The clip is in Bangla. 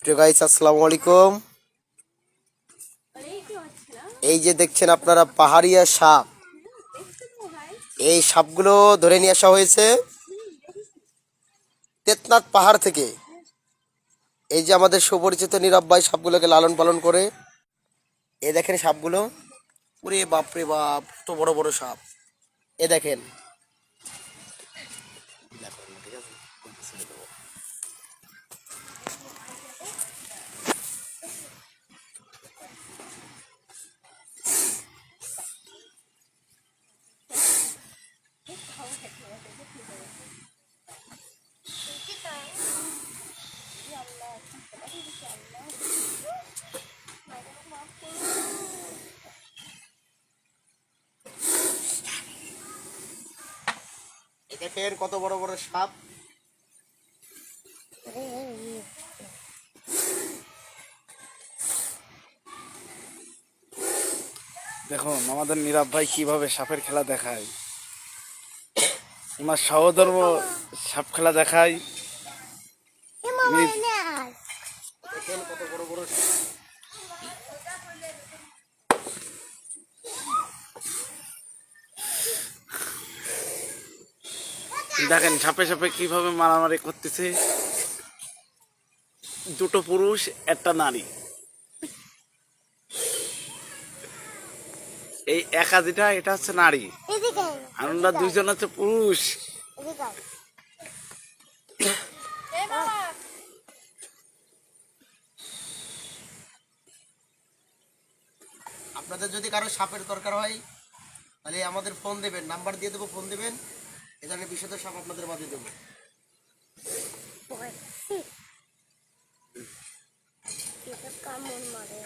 প্রিয় গাইস, আসসালামু আলাইকুম। এই যে দেখছেন আপনারা পাহাড়িয়া সাপ, এই সাপগুলো ধরে নিয়ে আসা হয়েছে তেতনাথ পাহাড় থেকে। এই যে আমাদের সুপরিচিত নীরব ভাই সাপগুলোকে লালন পালন করে। এই দেখেন সাপগুলো, ওরে বাপ রে বাপ, তো বড় বড় সাপ। এ দেখেন, এই দেখেন কত বড় বড় সাপ। দেখুন আমাদের নীরব ভাই কিভাবে সাপের খেলা দেখায়। ওনার সহধর্ম সাপ খেলা দেখায়। দেখেন কত বড় বড় সাপ। দেখেন সাপে সাপে কিভাবে মারামারি করতেছে। দুটো পুরুষ একটা নারী। এই একা যেটা এটা হচ্ছে নারী, আর ওনারা দুইজন হচ্ছে পুরুষ। আপনাদের যদি কারো সাপের দরকার হয় তাহলে আমাদের ফোন দেবেন, নাম্বার দিয়ে দেবো, ফোন দেবেন। এ ধরনের বিশুদ্ধ সাপ আপনাদের মাঝে দেবো। কামড় মারে